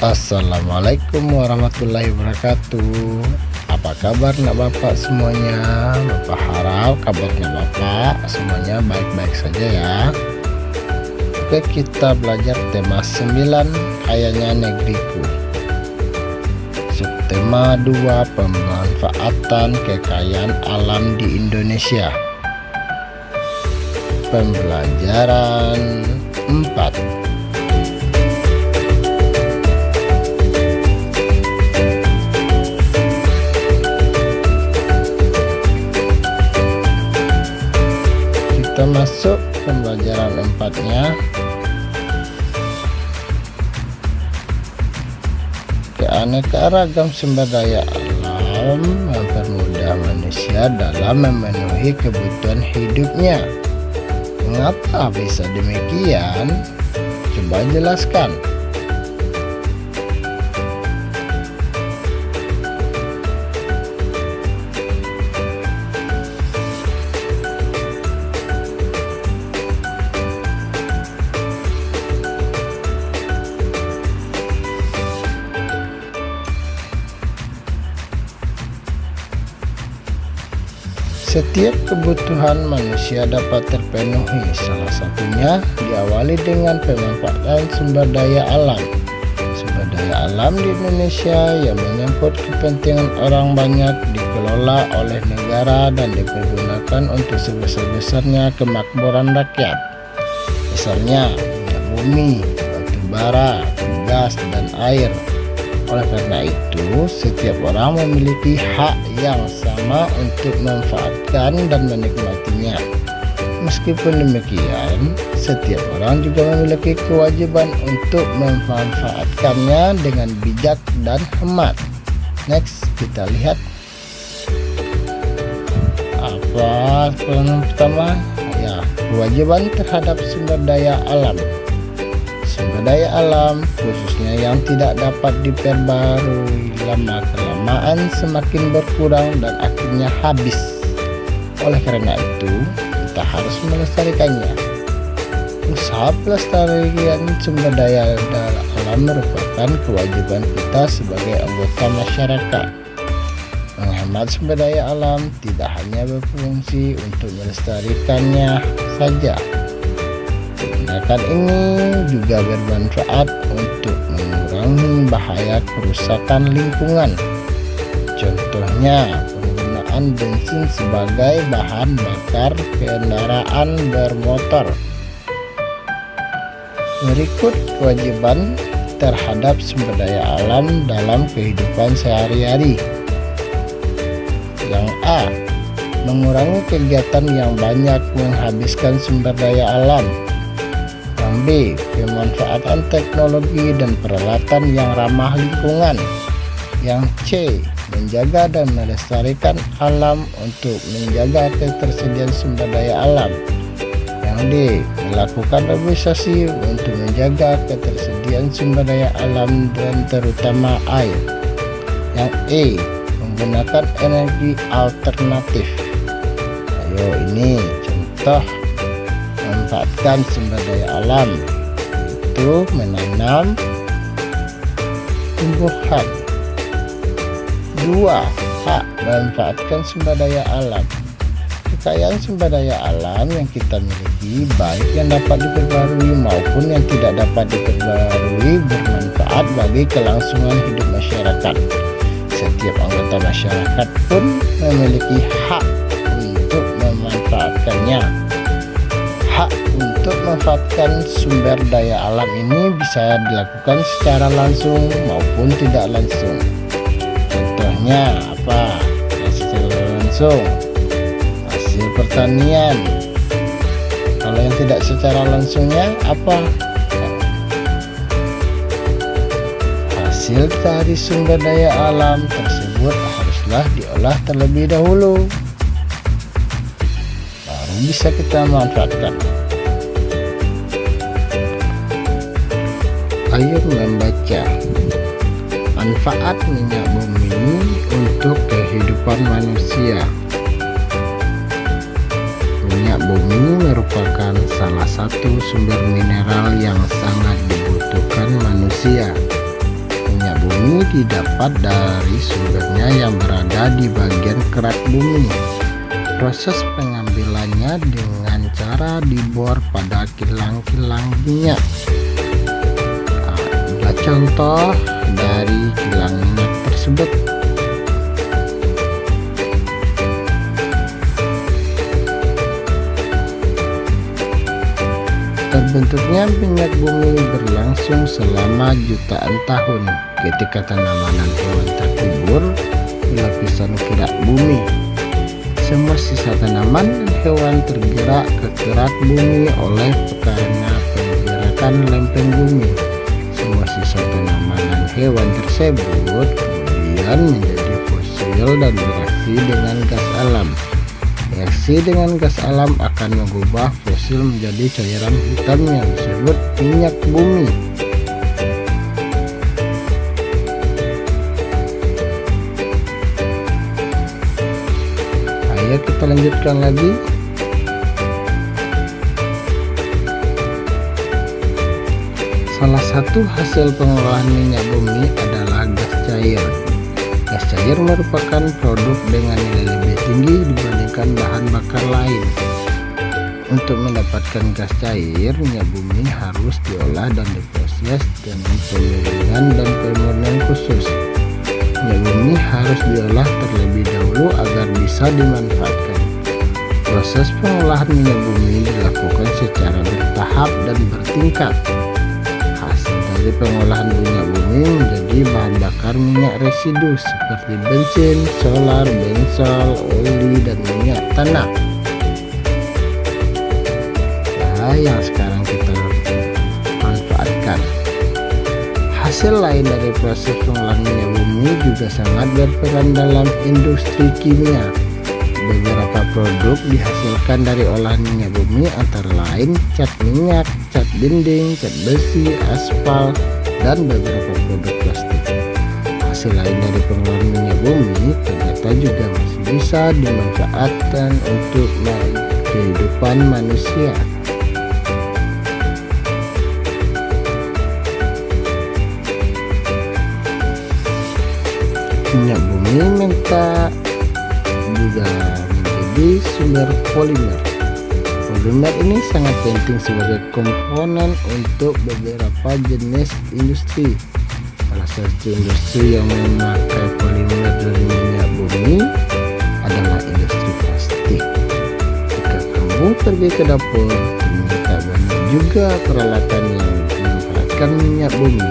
Assalamualaikum warahmatullahi wabarakatuh. Apa kabar nak bapak semuanya? Bapak harap kabarnya bapak semuanya baik-baik saja ya. Oke, kita belajar tema 9 kayanya negeriku. Subtema 2, pemanfaatan kekayaan alam di Indonesia. Pembelajaran 4. Kita masuk pembelajaran 4-nya. Keanekaragam sumber daya alam mempermudah manusia dalam memenuhi kebutuhan hidupnya. Mengapa bisa demikian? Coba jelaskan. Setiap kebutuhan manusia dapat terpenuhi, salah satunya diawali dengan pemanfaatan sumber daya alam. Sumber daya alam di Indonesia yang menyangkut kepentingan orang banyak dikelola oleh negara dan dipergunakan untuk sebesar-besarnya kemakmuran rakyat. Misalnya minyak bumi, batu bara, gas, dan air. Oleh karena itu, setiap orang memiliki hak yang sama untuk memanfaatkan dan menikmatinya. Meskipun demikian, setiap orang juga memiliki kewajiban untuk memanfaatkannya dengan bijak dan hemat. Next, kita lihat apa yang pertama, ya, kewajiban terhadap sumber daya alam. Sumber daya alam khususnya yang tidak dapat diperbarui lama-kelamaan semakin berkurang dan akhirnya habis. Oleh karena itu, kita harus melestarikannya. Usaha pelestarian sumber daya alam merupakan kewajiban kita sebagai anggota masyarakat. Menghemat sumber daya alam tidak hanya berfungsi untuk melestarikannya saja. Tindakan ini juga bermanfaat untuk mengurangi bahaya kerusakan lingkungan. Contohnya, penggunaan bensin sebagai bahan bakar kendaraan bermotor. Berikut kewajiban terhadap sumber daya alam dalam kehidupan sehari-hari. Yang A. Mengurangi kegiatan yang banyak menghabiskan sumber daya alam. Yang B. Pemanfaatan teknologi dan peralatan yang ramah lingkungan. Yang C. Menjaga dan melestarikan alam untuk menjaga ketersediaan sumber daya alam. Yang D. Melakukan mobilisasi untuk menjaga ketersediaan sumber daya alam dan terutama air. Yang E. Menggunakan energi alternatif. Ayo, ini contoh memanfaatkan sumber daya alam, itu menanam tumbuhan. 2. Hak memanfaatkan sumber daya alam. Kekayaan sumber daya alam yang kita miliki, baik yang dapat diperbarui maupun yang tidak dapat diperbarui, bermanfaat bagi kelangsungan hidup masyarakat. Setiap anggota masyarakat pun memiliki hak untuk memanfaatkannya. Hak untuk memanfaatkan sumber daya alam ini bisa dilakukan secara langsung maupun tidak langsung. Contohnya apa? Secara langsung, hasil pertanian. Kalau yang tidak secara langsungnya apa? Hasil dari sumber daya alam tersebut haruslah diolah terlebih dahulu, baru bisa kita manfaatkan. Ayo membaca. Manfaat minyak bumi untuk kehidupan manusia. Minyak bumi merupakan salah satu sumber mineral yang sangat dibutuhkan manusia. minyak bumi didapat dari sumbernya yang berada di bagian kerak bumi. Proses pengambilannya dengan cara dibor pada kilang-kilang minyak. Inilah contoh dari kilang minyak tersebut. Terbentuknya minyak bumi berlangsung selama jutaan tahun ketika tanaman dan hewan terkubur di lapisan kerak bumi. Semua sisa tanaman dan hewan tergerak ke kerak bumi oleh karena pergerakan lempeng bumi. Semua sisa tanaman dan hewan tersebut kemudian menjadi fosil dan bereaksi dengan gas alam. Reaksi dengan gas alam akan mengubah fosil menjadi cairan hitam yang disebut minyak bumi. Ayo kita lanjutkan lagi. Salah satu hasil pengolahan minyak bumi adalah gas cair. Gas cair merupakan produk dengan nilai lebih tinggi dibandingkan bahan bakar lain. Untuk mendapatkan gas cair, minyak bumi harus diolah dan diproses dengan pemiringan dan pemurnian khusus. Minyak bumi harus diolah terlebih dahulu agar bisa dimanfaatkan. Proses pengolahan minyak bumi dilakukan secara bertahap dan bertingkat. Hasil dari pengolahan minyak bumi menjadi bahan bakar minyak residu seperti bensin, solar, bensol, oli, dan minyak tanah. Nah, yang sekarang kita manfaatkan. Hasil lain dari proses pengolahan minyak bumi juga sangat berperan dalam industri kimia. Beberapa produk dihasilkan dari olahan minyak bumi antara lain cat minyak, cat dinding, cat besi, aspal, dan beberapa produk plastik. Hasil lain dari pengolahan minyak bumi ternyata juga masih bisa dimanfaatkan untuk kehidupan manusia. Minyak bumi mentah juga menjadi sumber polimer. Polimer ini sangat penting sebagai komponen untuk beberapa jenis industri. Salah satu industri yang memakai polimer dari minyak bumi adalah industri plastik. Jika kamu pergi ke dapur, ternyata banyak juga peralatan yang memanfaatkan minyak bumi.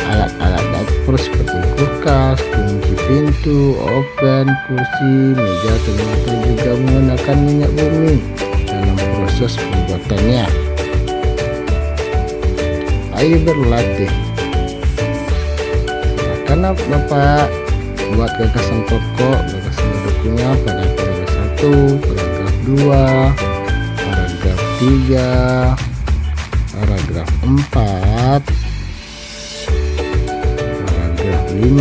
Alat-alat dapur seperti kulkas, kunci pintu, oven, kursi, meja ternyata juga menggunakan minyak bumi dalam proses pembuatannya. Ayo berlatih. Silakan Bapak buat gagasan pokok, gagasan mendukungnya pada paragraf 1, paragraf 2, paragraf 3, paragraf 4, 5,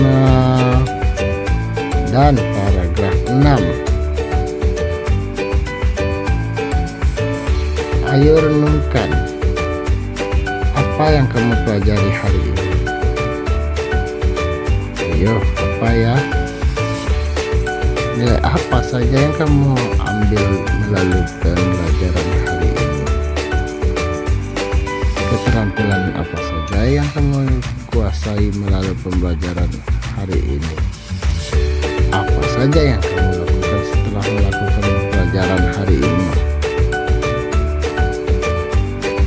dan paragraf 6. Ayo renungkan apa yang kamu pelajari hari ini. Ayo, apa ya? Nilai apa saja yang kamu ambil melalui pembelajaran hari ini? Keterampilan apa saja yang kamu kuasai melalui pembelajaran hari ini? Apa saja yang kamu lakukan setelah melakukan pembelajaran hari ini?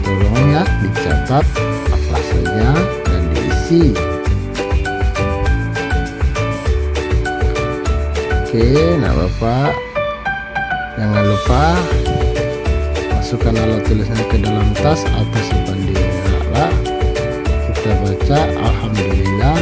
Tolong ya dicatat apa saja dan diisi. Oke, nah Bapak, jangan lupa masukkan alat tulisnya ke dalam tas atau simpan di rak. Kita baca alhamdulillah